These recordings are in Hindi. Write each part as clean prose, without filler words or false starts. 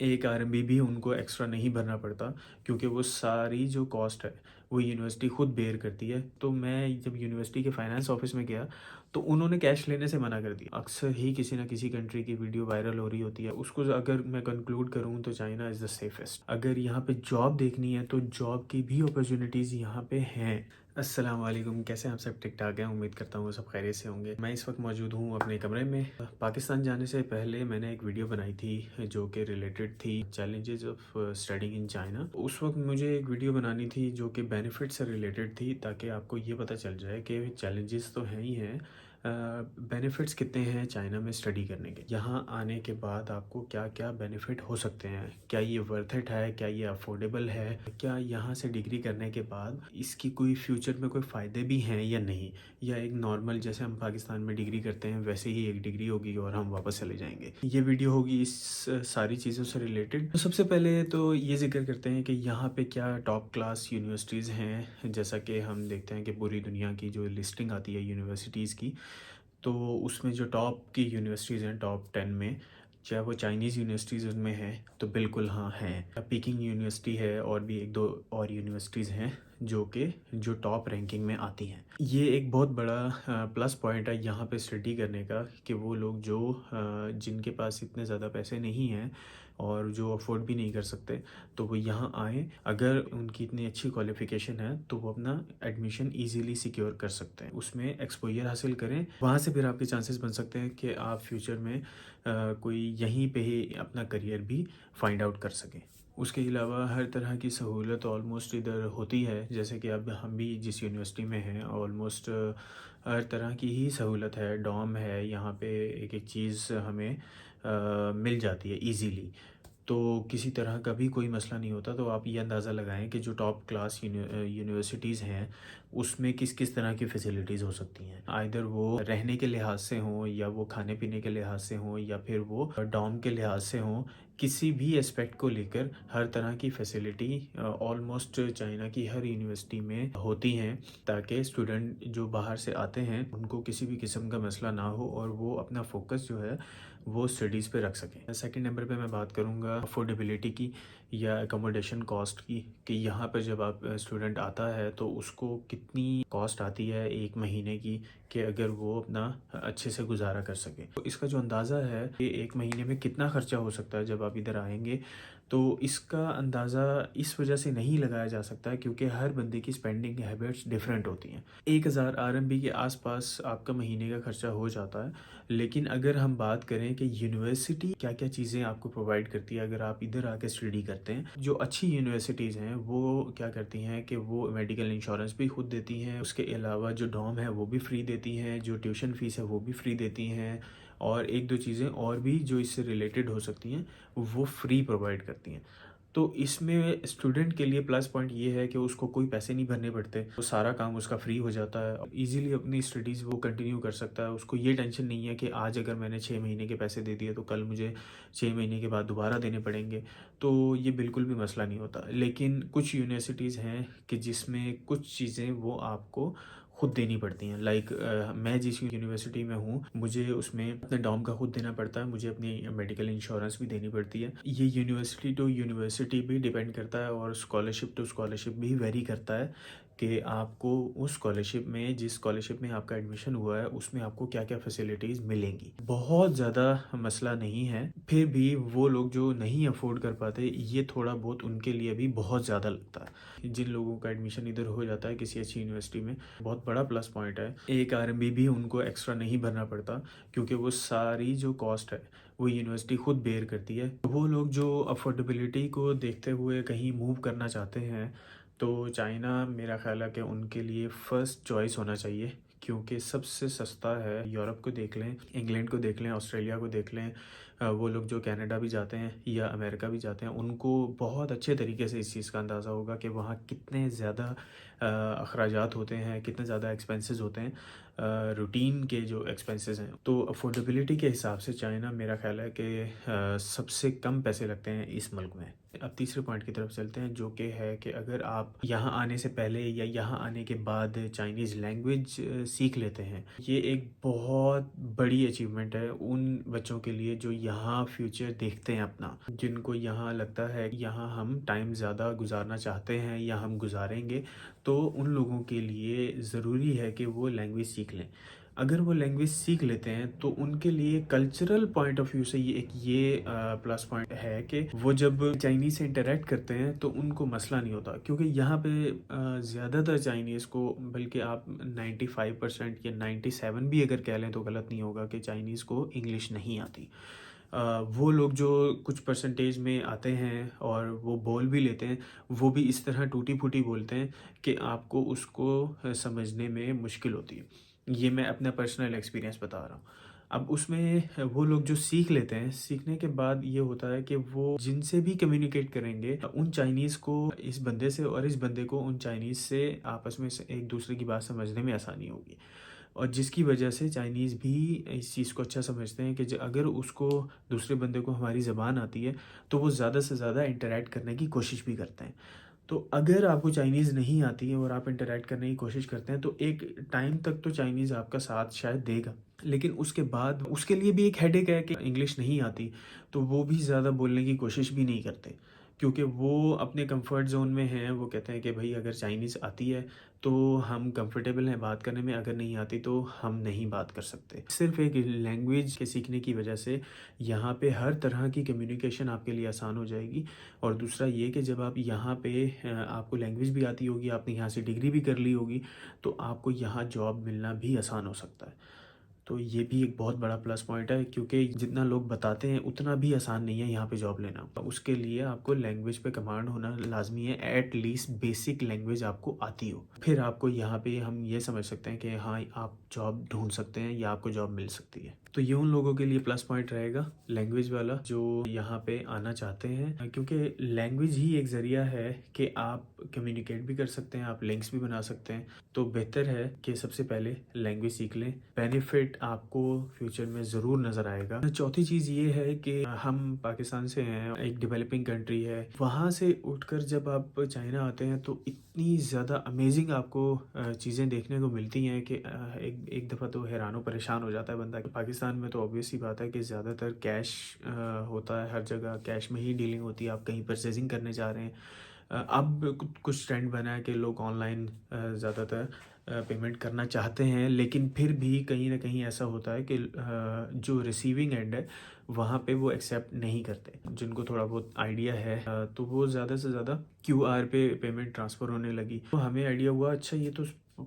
एक आरएमबी भी उनको एक्स्ट्रा नहीं भरना पड़ता, क्योंकि वो सारी जो कॉस्ट है वो यूनिवर्सिटी खुद बेयर करती है। तो मैं जब यूनिवर्सिटी के फाइनेंस ऑफिस में गया तो उन्होंने कैश लेने से मना कर दिया। अक्सर ही किसी ना किसी कंट्री की वीडियो वायरल हो रही होती है, उसको अगर मैं कंक्लूड करूँ तो चाइना इज़ द सेफेस्ट। अगर यहाँ पे जॉब देखनी है तो जॉब की भी अपॉर्चुनिटीज़ यहाँ पे हैं। अस्सलाम वालेकुम, कैसे हैं आप सब? ठीक ठाक हैं, उम्मीद करता हूँ सब खैरियत से होंगे। मैं इस वक्त मौजूद हूँ अपने कमरे में। पाकिस्तान जाने से पहले मैंने एक वीडियो बनाई थी जो कि रिलेटेड थी challenges of studying in China. उस वक्त मुझे एक वीडियो बनानी थी जो कि बेनिफिट से रिलेटेड थी, ताकि आपको ये पता चल जाए कि चैलेंजेस तो हैं ही हैं, बेनिफिट्स कितने हैं चाइना में स्टडी करने के। यहाँ आने के बाद आपको क्या क्या बेनिफिट हो सकते हैं, क्या ये वर्थ इट है, क्या ये अफोर्डेबल है, क्या यहाँ से डिग्री करने के बाद इसकी कोई फ्यूचर में कोई फ़ायदे भी हैं या नहीं, या एक नॉर्मल जैसे हम पाकिस्तान में डिग्री करते हैं वैसे ही एक डिग्री होगी और हम वापस चले जाएंगे। ये वीडियो होगी इस सारी चीज़ों से रिलेटेड। तो सबसे पहले तो ये जिक्र करते हैं कि यहाँ पे क्या टॉप क्लास यूनिवर्सिटीज़ हैं। जैसा कि हम देखते हैं कि पूरी दुनिया की जो लिस्टिंग आती है यूनिवर्सिटीज़ की, तो उसमें जो टॉप की यूनिवर्सिटीज़ हैं टॉप 10 में, चाहे वो चाइनीज़ यूनिवर्सिटीज़ उनमें हैं तो बिल्कुल हाँ हैं। पीकिंग यूनिवर्सिटी है और भी एक दो और यूनिवर्सिटीज़ हैं जो टॉप रैंकिंग में आती हैं। ये एक बहुत बड़ा प्लस पॉइंट है यहाँ पे स्टडी करने का, कि वो लोग जो जिनके पास इतने ज़्यादा पैसे नहीं हैं और जो अफोर्ड भी नहीं कर सकते, तो वो यहाँ आएँ। अगर उनकी इतनी अच्छी क्वालिफ़िकेशन है तो वो अपना एडमिशन इजीली सिक्योर कर सकते हैं, उसमें एक्सपोजर हासिल करें। वहाँ से फिर आपके चांसेस बन सकते हैं कि आप फ्यूचर में कोई यहीं पे ही अपना करियर भी फाइंड आउट कर सकें। उसके अलावा हर तरह की सहूलत ऑलमोस्ट इधर होती है। जैसे कि अब हम भी जिस यूनिवर्सिटी में हैं, ऑलमोस्ट हर तरह की ही सहूलत है। डॉम है यहाँ पे, एक एक चीज़ हमें मिल जाती है इजीली, तो किसी तरह का भी कोई मसला नहीं होता। तो आप ये अंदाज़ा लगाएं कि जो टॉप क्लास यूनिवर्सिटीज़ हैं उसमें किस किस तरह की फ़ैसिलिटीज़ हो सकती हैं। आइदर वो रहने के लिहाज से हों, या वो खाने पीने के लिहाज से हों, या फिर वो डॉम के लिहाज से हों। किसी भी एस्पेक्ट को लेकर हर तरह की फ़ैसिलिटी ऑलमोस्ट चाइना की हर यूनिवर्सिटी में होती हैं, ताकि स्टूडेंट जो बाहर से आते हैं उनको किसी भी किस्म का मसला ना हो और वो अपना फोकस जो है वो स्टडीज़ पे रख सकें। सेकंड नंबर पे मैं बात करूँगा अफोर्डेबिलिटी की या एकोमोडेशन कॉस्ट की, कि यहाँ पर जब आप स्टूडेंट आता है तो उसको कितनी कॉस्ट आती है एक महीने की, कि अगर वो अपना अच्छे से गुजारा कर सके। तो इसका जो अंदाज़ा है कि एक महीने में कितना ख़र्चा हो सकता है जब आप इधर आएंगे, तो इसका अंदाज़ा इस वजह से नहीं लगाया जा सकता क्योंकि हर बंदे की स्पेंडिंग हैबिट्स डिफरेंट होती हैं। 1000 आरएमबी के आसपास आपका महीने का खर्चा हो जाता है। लेकिन अगर हम बात करें कि यूनिवर्सिटी क्या क्या चीज़ें आपको प्रोवाइड करती है अगर आप इधर आके स्टडी करते हैं, जो अच्छी यूनिवर्सिटीज़ हैं वो क्या करती हैं कि वो मेडिकल इंश्योरेंस भी खुद देती हैं। उसके अलावा जो डॉम है वो भी फ्री देती हैं, जो ट्यूशन फ़ीस है वो भी फ्री देती हैं, और एक दो चीज़ें और भी जो इससे रिलेटेड हो सकती हैं वो फ्री प्रोवाइड करती हैं। तो इसमें स्टूडेंट के लिए प्लस पॉइंट ये है कि उसको कोई पैसे नहीं भरने पड़ते, तो सारा काम उसका फ्री हो जाता है। इजीली अपनी स्टडीज़ वो कंटिन्यू कर सकता है। उसको ये टेंशन नहीं है कि आज अगर मैंने 6 महीने के पैसे दे दिए तो कल मुझे 6 महीने के बाद दोबारा देने पड़ेंगे, तो ये बिल्कुल भी मसला नहीं होता। लेकिन कुछ यूनिवर्सिटीज़ हैं कि जिसमें कुछ चीज़ें वो आपको खुद देनी पड़ती हैं। लाइक मैं जिस यूनिवर्सिटी में हूँ मुझे उसमें अपने डॉम का खुद देना पड़ता है, मुझे अपनी मेडिकल इंश्योरेंस भी देनी पड़ती है। ये यूनिवर्सिटी टू यूनिवर्सिटी भी डिपेंड करता है और स्कॉलरशिप टू स्कॉलरशिप भी वेरी करता है कि आपको उस स्कॉलरशिप में, जिस स्कॉलरशिप में आपका एडमिशन हुआ है उसमें आपको क्या क्या फैसिलिटीज़ मिलेंगी। बहुत ज़्यादा मसला नहीं है, फिर भी वो लोग जो नहीं अफोर्ड कर पाते ये थोड़ा बहुत उनके लिए भी बहुत ज़्यादा लगता है। जिन लोगों का एडमिशन इधर हो जाता है किसी अच्छी यूनिवर्सिटी में, बहुत बड़ा प्लस पॉइंट है। एक आरएमबी भी उनको एक्स्ट्रा नहीं भरना पड़ता, क्योंकि वो सारी जो कॉस्ट है वो यूनिवर्सिटी खुद बेयर करती है। वो लोग जो अफोर्डेबिलिटी को देखते हुए कहीं मूव करना चाहते हैं तो चाइना मेरा ख्याल है कि उनके लिए फ़र्स्ट चॉइस होना चाहिए, क्योंकि सबसे सस्ता है। यूरोप को देख लें, इंग्लैंड को देख लें, ऑस्ट्रेलिया को देख लें, वो लोग जो कनाडा भी जाते हैं या अमेरिका भी जाते हैं उनको बहुत अच्छे तरीके से इस चीज़ का अंदाज़ा होगा कि वहाँ कितने ज़्यादा अखराजात होते हैं, कितने ज़्यादा एक्सपेंसेस होते हैं, रूटीन के जो एक्सपेंसेस हैं। तो अफोर्डेबिलिटी के हिसाब से चाइना मेरा ख्याल है कि सबसे कम पैसे लगते हैं इस मुल्क में। अब तीसरे पॉइंट की तरफ चलते हैं, जो कि है कि अगर आप यहाँ आने से पहले या यहाँ आने के बाद चाइनीज़ लैंग्वेज सीख लेते हैं, ये एक बहुत बड़ी अचीवमेंट है उन बच्चों के लिए जो यहाँ फ्यूचर देखते हैं अपना, जिनको यहाँ लगता है यहाँ हम टाइम ज़्यादा गुजारना चाहते हैं या हम गुजारेंगे, तो उन लोगों के लिए ज़रूरी है कि वो लैंग्वेज सीख लें। अगर वो लैंग्वेज सीख लेते हैं तो उनके लिए कल्चरल पॉइंट ऑफ व्यू से ये प्लस पॉइंट है कि वो जब चाइनीज़ से इंटरेक्ट करते हैं तो उनको मसला नहीं होता, क्योंकि यहाँ पे ज़्यादातर चाइनीज़ को, बल्कि आप 95% या 97 भी अगर कह लें तो गलत नहीं होगा कि चाइनीज़ को इंग्लिश नहीं आती। वो लोग जो कुछ परसेंटेज में आते हैं और वो बोल भी लेते हैं, वो भी इस तरह टूटी फूटी बोलते हैं कि आपको उसको समझने में मुश्किल होती है। ये मैं अपना पर्सनल एक्सपीरियंस बता रहा हूँ। अब उसमें वो लोग जो सीख लेते हैं, सीखने के बाद ये होता है कि वो जिनसे भी कम्युनिकेट करेंगे, उन चाइनीज़ को इस बंदे से और इस बंदे को उन चाइनीज़ से आपस में एक दूसरे की बात समझने में आसानी होगी। और जिसकी वजह से चाइनीज़ भी इस चीज़ को अच्छा समझते हैं कि अगर उसको, दूसरे बंदे को हमारी ज़बान आती है तो वो ज़्यादा से ज़्यादा इंटरेक्ट करने की कोशिश भी करते हैं। तो अगर आपको चाइनीज़ नहीं आती है और आप इंटरेक्ट करने की कोशिश करते हैं तो एक टाइम तक तो चाइनीज़ आपका साथ शायद देगा, लेकिन उसके बाद उसके लिए भी एक हेडेक है कि इंग्लिश नहीं आती, तो वो भी ज़्यादा बोलने की कोशिश भी नहीं करते, क्योंकि वो अपने कंफर्ट ज़ोन में हैं। वो कहते हैं कि भाई अगर चाइनीज़ आती है तो हम कंफर्टेबल हैं बात करने में, अगर नहीं आती तो हम नहीं बात कर सकते। सिर्फ एक लैंग्वेज के सीखने की वजह से यहाँ पे हर तरह की कम्युनिकेशन आपके लिए आसान हो जाएगी। और दूसरा ये कि जब आप यहाँ पे आपको लैंग्वेज भी आती होगी, आपने यहाँ से डिग्री भी कर ली होगी, तो आपको यहाँ जॉब मिलना भी आसान हो सकता है। तो ये भी एक बहुत बड़ा प्लस पॉइंट है, क्योंकि जितना लोग बताते हैं उतना भी आसान नहीं है यहाँ पे जॉब लेना। उसके लिए आपको लैंग्वेज पे कमांड होना लाजमी है, एट लीस्ट बेसिक लैंग्वेज आपको आती हो, फिर आपको यहाँ पे हम ये समझ सकते हैं कि हाँ आप जॉब ढूंढ सकते हैं या आपको जॉब मिल सकती है। तो ये उन लोगों के लिए प्लस पॉइंट रहेगा लैंग्वेज वाला, जो यहाँ पे आना चाहते हैं, क्योंकि लैंग्वेज ही एक ज़रिया है कि आप कम्युनिकेट भी कर सकते हैं, आप लिंक्स भी बना सकते हैं। तो बेहतर है कि सबसे पहले लैंग्वेज सीख लें, बेनिफिट आपको फ्यूचर में ज़रूर नज़र आएगा। चौथी चीज़ ये है कि हम पाकिस्तान से हैं, एक डेवलपिंग कंट्री है, वहाँ से उठकर जब आप चाइना आते हैं तो इतनी ज़्यादा अमेजिंग आपको चीज़ें देखने को मिलती हैं कि एक दफ़ा तो हैरान परेशान हो जाता है बंदा। पाकिस्तान में तो ऑब्वियस ही बात है कि ज़्यादातर कैश होता है, हर जगह कैश में ही डीलिंग होती है। आप कहीं परचेजिंग करने जा रहे हैं, अब कुछ ट्रेंड बना है कि लोग ऑनलाइन ज़्यादातर पेमेंट करना चाहते हैं, लेकिन फिर भी कहीं ना कहीं ऐसा होता है कि जो रिसीविंग एंड है वहाँ पे वो एक्सेप्ट नहीं करते। जिनको थोड़ा बहुत आइडिया है तो वो ज़्यादा से ज़्यादा क्यूआर पे पेमेंट ट्रांसफ़र होने लगी। तो हमें आइडिया हुआ अच्छा ये तो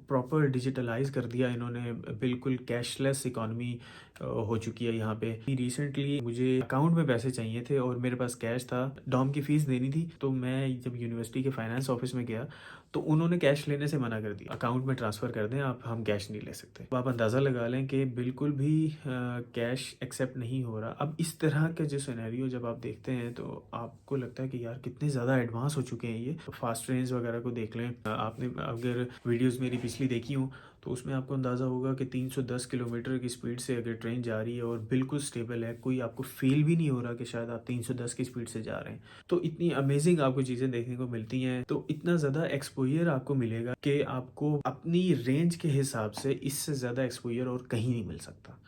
प्रॉपर डिजिटलाइज कर दिया इन्होंने, बिल्कुल कैशलेस इकॉनमी हो चुकी है यहाँ पे। रिसेंटली मुझे अकाउंट में पैसे चाहिए थे और मेरे पास कैश था, डॉम की फ़ीस देनी थी, तो मैं जब यूनिवर्सिटी के फाइनेंस ऑफिस में गया तो उन्होंने कैश लेने से मना कर दिया, अकाउंट में ट्रांसफ़र कर दें आप, हम कैश नहीं ले सकते। तो आप अंदाज़ा लगा लें कि बिल्कुल भी कैश एक्सेप्ट नहीं हो रहा। अब इस तरह के जो सिनेरियो जब आप देखते हैं तो आपको लगता है कि यार कितने ज़्यादा एडवांस हो चुके हैं ये। फास्ट ट्रेन्स वगैरह को देख लें, आपने अगर वीडियोज़ मेरी पिछली देखी हूँ तो उसमें आपको अंदाज़ा होगा कि 310 किलोमीटर की स्पीड से अगर ट्रेन जा रही है और बिल्कुल स्टेबल है, कोई आपको फील भी नहीं हो रहा कि शायद आप 310 की स्पीड से जा रहे हैं। तो इतनी अमेजिंग आपको चीज़ें देखने को मिलती हैं, तो इतना ज़्यादा एक्सपोजर आपको मिलेगा कि आपको अपनी रेंज के हिसाब से इससे ज़्यादा एक्सपोजर और कहीं नहीं मिल सकता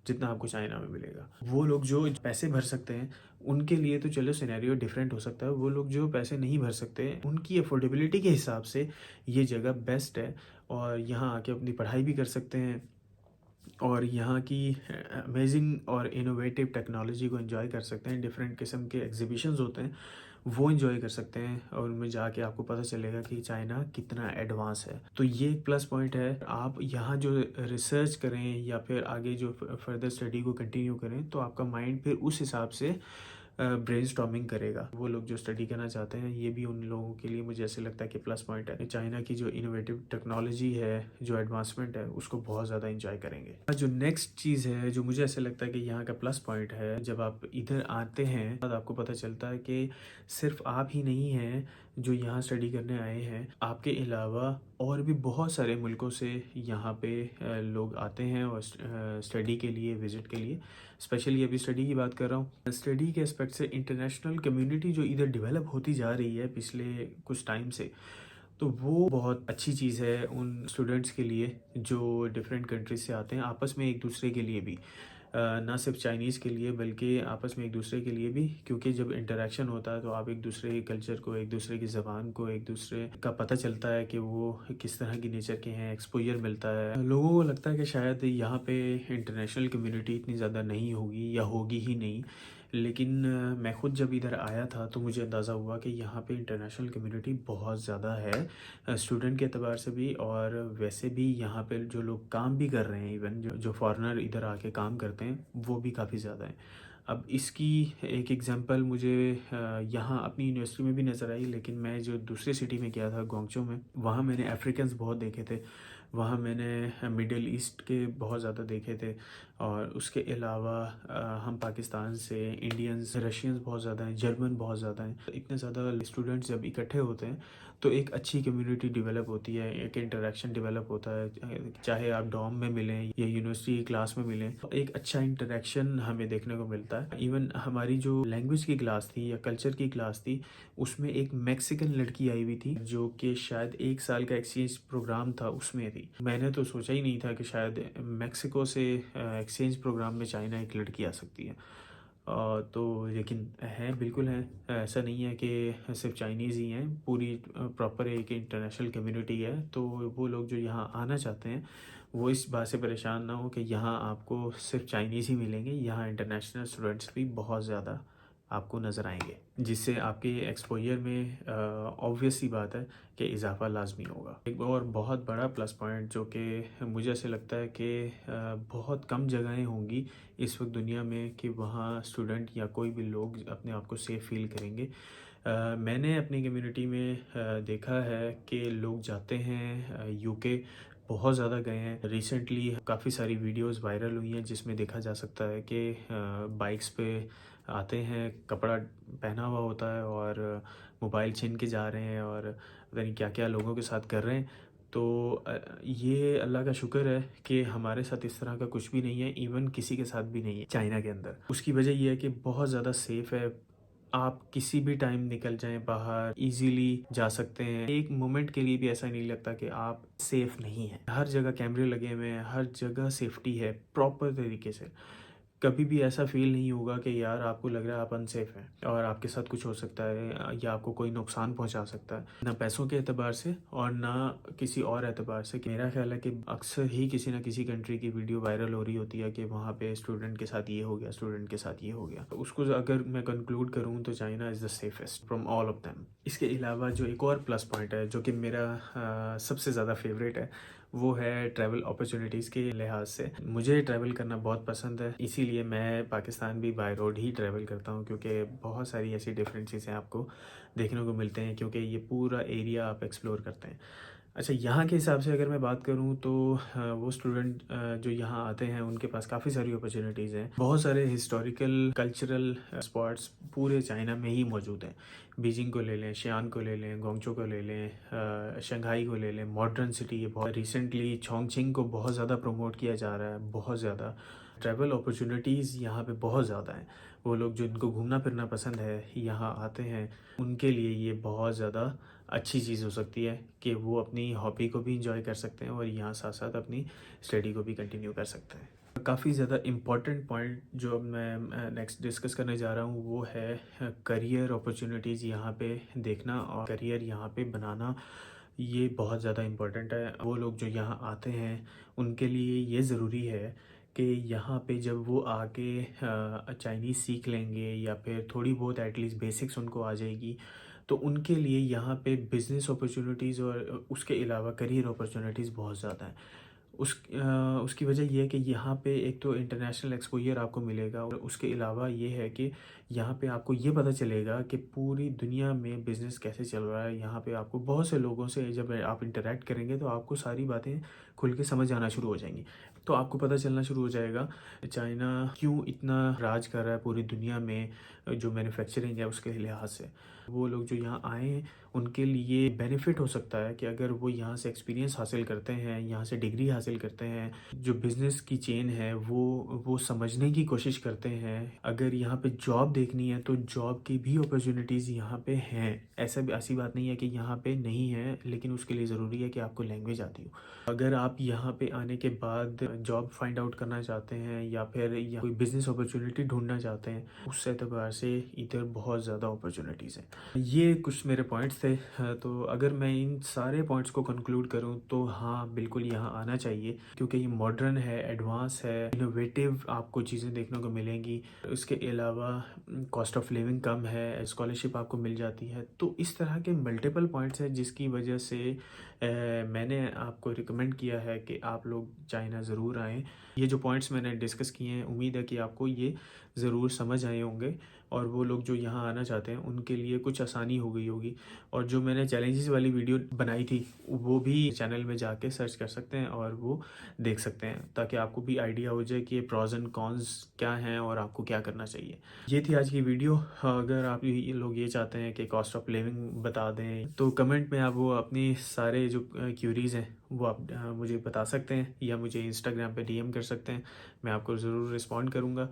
जितना आपको चाइना में मिलेगा। वो लोग जो पैसे भर सकते हैं उनके लिए तो चलो सिनेरियो डिफरेंट हो सकता है, वो लोग जो पैसे नहीं भर सकते उनकी अफोर्डेबिलिटी के हिसाब से ये जगह बेस्ट है, और यहाँ आके अपनी पढ़ाई भी कर सकते हैं और यहाँ की अमेजिंग और इनोवेटिव टेक्नोलॉजी को एंजॉय कर सकते हैं। डिफरेंट किस्म के एग्जीबिशंस होते हैं वो एंजॉय कर सकते हैं, और उनमें जाके आपको पता चलेगा कि चाइना कितना एडवांस है। तो ये एक प्लस पॉइंट है। आप यहाँ जो रिसर्च करें या फिर आगे जो फर्दर स्टडी को कंटिन्यू करें तो आपका माइंड फिर उस हिसाब से ब्रेनस्टॉर्मिंग करेगा। वो लोग जो स्टडी करना चाहते हैं, ये भी उन लोगों के लिए मुझे ऐसे लगता है कि प्लस पॉइंट है। चाइना की जो इनोवेटिव टेक्नोलॉजी है, जो एडवांसमेंट है, उसको बहुत ज़्यादा इंजॉय करेंगे। जो नेक्स्ट चीज़ है जो मुझे ऐसे लगता है कि यहाँ का प्लस पॉइंट है, जब आप इधर आते हैं तब आपको पता चलता है कि सिर्फ आप ही नहीं हैं जो यहाँ स्टडी करने आए हैं, आपके अलावा और भी बहुत सारे मुल्कों से यहाँ पे लोग आते हैं और स्टडी के लिए, विज़िट के लिए। स्पेशली अभी स्टडी की बात कर रहा हूँ। स्टडी के एस्पेक्ट से इंटरनेशनल कम्युनिटी जो इधर डेवलप होती जा रही है पिछले कुछ टाइम से, तो वो बहुत अच्छी चीज़ है उन स्टूडेंट्स के लिए जो डिफरेंट कंट्रीज से आते हैं, आपस में एक दूसरे के लिए भी। ना सिर्फ चाइनीज़ के लिए बल्कि आपस में एक दूसरे के लिए भी, क्योंकि जब इंटरेक्शन होता है तो आप एक दूसरे के कल्चर को, एक दूसरे की ज़बान को, एक दूसरे का पता चलता है कि वो किस तरह की नेचर के हैं, एक्सपोजर मिलता है। लोगों को लगता है कि शायद यहाँ पे इंटरनेशनल कम्युनिटी इतनी ज़्यादा नहीं होगी या होगी ही नहीं, लेकिन मैं खुद जब इधर आया था तो मुझे अंदाज़ा हुआ कि यहाँ पे इंटरनेशनल कम्युनिटी बहुत ज़्यादा है, स्टूडेंट के एतबार से भी, और वैसे भी यहाँ पे जो लोग काम भी कर रहे हैं, इवन जो फॉरेनर इधर आके काम करते हैं वो भी काफ़ी ज़्यादा हैं। अब इसकी एक एग्जांपल मुझे यहाँ अपनी यूनिवर्सिटी में भी नज़र आई, लेकिन मैं जो दूसरी सिटी में गया था ग्वांगझो में, वहाँ मैंने अफ्रीकन्स बहुत देखे थे। वहाँ मैंने मिडिल ईस्ट के बहुत ज़्यादा देखे थे, और उसके अलावा हम पाकिस्तान से इंडियंस, रशियंस बहुत ज़्यादा हैं, जर्मन बहुत ज़्यादा हैं। इतने ज़्यादा स्टूडेंट्स जब इकट्ठे होते हैं तो एक अच्छी कम्युनिटी डेवलप होती है, एक इंटरेक्शन डेवलप होता है। चाहे आप डॉर्म में मिलें या यूनिवर्सिटी की क्लास में मिलें, तो एक अच्छा इंटरेक्शन हमें देखने को मिलता है। इवन हमारी जो लैंग्वेज की क्लास थी या कल्चर की क्लास थी, उसमें एक मैक्सिकन लड़की आई हुई थी जो कि शायद 1 साल का एक्सचेंज प्रोग्राम था उसमें थी। मैंने तो सोचा ही नहीं था कि शायद मैक्सिको से एक्सचेंज प्रोग्राम में चाइना एक लड़की आ सकती है। तो लेकिन हैं, बिल्कुल हैं, ऐसा नहीं है कि सिर्फ चाइनीज़ ही हैं, पूरी प्रॉपर एक इंटरनेशनल कम्युनिटी है। तो वो लोग जो यहाँ आना चाहते हैं वो इस बात से परेशान ना हो कि यहाँ आपको सिर्फ चाइनीज़ ही मिलेंगे, यहाँ इंटरनेशनल स्टूडेंट्स भी बहुत ज़्यादा आपको नज़र आएंगे, जिससे आपके एक्सपोजर में ऑब्वियस सी बात है कि इजाफा लाजमी होगा। एक और बहुत बड़ा प्लस पॉइंट जो कि मुझे ऐसे लगता है कि बहुत कम जगहें होंगी इस वक्त दुनिया में कि वहाँ स्टूडेंट या कोई भी लोग अपने आप को सेफ़ फील करेंगे। मैंने अपनी कम्युनिटी में देखा है कि लोग जाते हैं यूके, बहुत ज़्यादा गए हैं। रिसेंटली काफ़ी सारी वीडियोस वायरल हुई हैं जिसमें देखा जा सकता है कि बाइक्स पे आते हैं, कपड़ा पहना हुआ होता है और मोबाइल छीन के जा रहे हैं और पता नहीं क्या क्या लोगों के साथ कर रहे हैं। तो ये अल्लाह का शुक्र है कि हमारे साथ इस तरह का कुछ भी नहीं है, इवन किसी के साथ भी नहीं है चाइना के अंदर। उसकी वजह ये है कि बहुत ज़्यादा सेफ़ है, आप किसी भी टाइम निकल जाएं बाहर, इजीली जा सकते हैं। एक मोमेंट के लिए भी ऐसा नहीं लगता कि आप सेफ नहीं हैं। हर जगह कैमरे लगे हुए हैं, हर जगह सेफ्टी है प्रॉपर तरीके से। कभी भी ऐसा फील नहीं होगा कि यार आपको लग रहा है आप अनसेफ हैं और आपके साथ कुछ हो सकता है या आपको कोई नुकसान पहुंचा सकता है, ना पैसों के एतबार से और ना किसी और एतबार से। मेरा ख्याल है कि अक्सर ही किसी ना किसी कंट्री की वीडियो वायरल हो रही होती है कि वहाँ पे स्टूडेंट के साथ ये हो गया, स्टूडेंट के साथ ये हो गया। तो उसको अगर मैं कंक्लूड करूँ तो China is the safest from all of them. इसके अलावा जो एक और प्लस पॉइंट है जो कि मेरा सबसे ज़्यादा फेवरेट है, वो है ट्रैवल अपॉर्चुनिटीज़ के लिहाज से। मुझे ट्रैवल करना बहुत पसंद है, इसीलिए मैं पाकिस्तान भी बाय रोड ही ट्रैवल करता हूँ, क्योंकि बहुत सारी ऐसी डिफरेंट चीज़ें आपको देखने को मिलते हैं, क्योंकि ये पूरा एरिया आप एक्सप्लोर करते हैं। अच्छा, यहाँ के हिसाब से अगर मैं बात करूँ तो वो स्टूडेंट जो यहाँ आते हैं उनके पास काफ़ी सारी अपॉर्चुनिटीज़ हैं। बहुत सारे हिस्टोरिकल कल्चरल स्पॉट्स पूरे चाइना में ही मौजूद हैं। बीजिंग को ले लें, शियान को ले लें, ग्वांगझो को ले लें, शंघाई को ले लें, मॉडर्न सिटी। ये बहुत रिसेंटली चोंगचिंग को बहुत ज़्यादा प्रमोट किया जा रहा है, बहुत ज़्यादा ट्रैवल अपॉर्चुनिटीज़ यहाँ पे बहुत ज़्यादा हैं। वो लोग जो इनको घूमना फिरना पसंद है यहाँ आते हैं, उनके लिए ये बहुत ज़्यादा अच्छी चीज़ हो सकती है कि वो अपनी हॉबी को भी इंजॉय कर सकते हैं और यहाँ साथ साथ अपनी स्टडी को भी कंटिन्यू कर सकते हैं। काफ़ी ज़्यादा इम्पॉर्टेंट पॉइंट जो मैं नेक्स्ट डिस्कस करने जा रहा हूँ वो है करियर अपॉर्चुनिटीज़ यहाँ पे देखना और करियर यहाँ पे बनाना। ये बहुत ज़्यादा इम्पॉर्टेंट है। वो लोग जो यहाँ आते हैं उनके लिए ये ज़रूरी है कि यहाँ पे जब वो आके चाइनीज़ सीख लेंगे या फिर थोड़ी बहुत एटलीस्ट बेसिक्स उनको आ जाएगी, तो उनके लिए यहाँ पे बिज़नेस अपॉर्चुनिटीज़ और उसके अलावा करियर अपॉर्चुनिटीज़ बहुत ज़्यादा हैं। उसकी वजह ये है कि यहाँ पे एक तो इंटरनेशनल एक्सपोजर आपको मिलेगा और उसके अलावा ये है कि यहाँ पे आपको ये पता चलेगा कि पूरी दुनिया में बिज़नेस कैसे चल रहा है। यहाँ पे आपको बहुत से लोगों से जब आप इंटरेक्ट करेंगे तो आपको सारी बातें खुल के समझ आना शुरू हो जाएंगी। तो आपको पता चलना शुरू हो जाएगा चाइना क्यों इतना राज कर रहा है पूरी दुनिया में जो मैन्युफैक्चरिंग है उसके लिहाज से। वो लोग जो यहाँ आए हैं उनके लिए बेनिफिट हो सकता है कि अगर वो यहाँ से एक्सपीरियंस हासिल करते हैं, यहाँ से डिग्री हासिल करते हैं, जो बिज़नेस की चेन है वो समझने की कोशिश करते हैं। अगर यहाँ पे जॉब देखनी है तो जॉब की भी अपॉर्चुनिटीज़ यहाँ पे हैं। ऐसा भी ऐसी बात नहीं है कि यहाँ पे नहीं है, लेकिन उसके लिए ज़रूरी है कि आपको लैंग्वेज आती हो। अगर आप यहाँ पे आने के बाद जॉब फाइंड आउट करना चाहते हैं या फिर या कोई बिजनेस अपॉर्चुनिटी ढूंढना चाहते हैं, उस एतबार से इधर बहुत ज़्यादा अपॉर्चुनिटीज़ हैं। ये कुछ मेरे पॉइंट्स थे। तो अगर मैं इन सारे पॉइंट्स को कंक्लूड करूँ तो हाँ, बिल्कुल यहाँ आना चाहिए, क्योंकि ये मॉडर्न है, एडवांस है, इनोवेटिव आपको चीज़ें देखने को मिलेंगी। इसके अलावा कॉस्ट ऑफ लिविंग कम है, स्कॉलरशिप आपको मिल जाती है। तो इस तरह के मल्टीपल पॉइंट्स हैं जिसकी वजह से मैंने आपको रिकमेंड किया है कि आप लोग चाइना ज़रूर आएँ। ये जो पॉइंट्स मैंने डिस्कस किए हैं, उम्मीद है कि आपको ये ज़रूर समझ आए होंगे और वो लोग जो यहाँ आना चाहते हैं उनके लिए कुछ आसानी हो गई होगी। और जो मैंने चैलेंजेस वाली वीडियो बनाई थी वो भी चैनल में जाके सर्च कर सकते हैं और वो देख सकते हैं, ताकि आपको भी आइडिया हो जाए कि प्रॉज एंड कॉन्स क्या हैं और आपको क्या करना चाहिए। ये थी आज की वीडियो। अगर आप ये लोग ये चाहते हैं कि कॉस्ट ऑफ लिविंग बता दें तो कमेंट में आप वो अपनी सारे जो क्यूरीज़ हैं वो आप मुझे बता सकते हैं या मुझे इंस्टाग्राम पे डीएम कर सकते हैं, मैं आपको ज़रूर रिस्पॉन्ड करूँगा।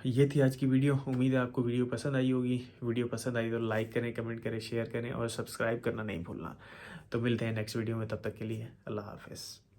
ये थी आज की वीडियो। उम्मीद है आपको वीडियो पसंद आई होगी। वीडियो पसंद आई तो लाइक करें, कमेंट करें, शेयर करें और सब्सक्राइब करना नहीं भूलना। तो मिलते हैं नेक्स्ट वीडियो में, तब तक के लिए अल्लाह हाफ़िज़।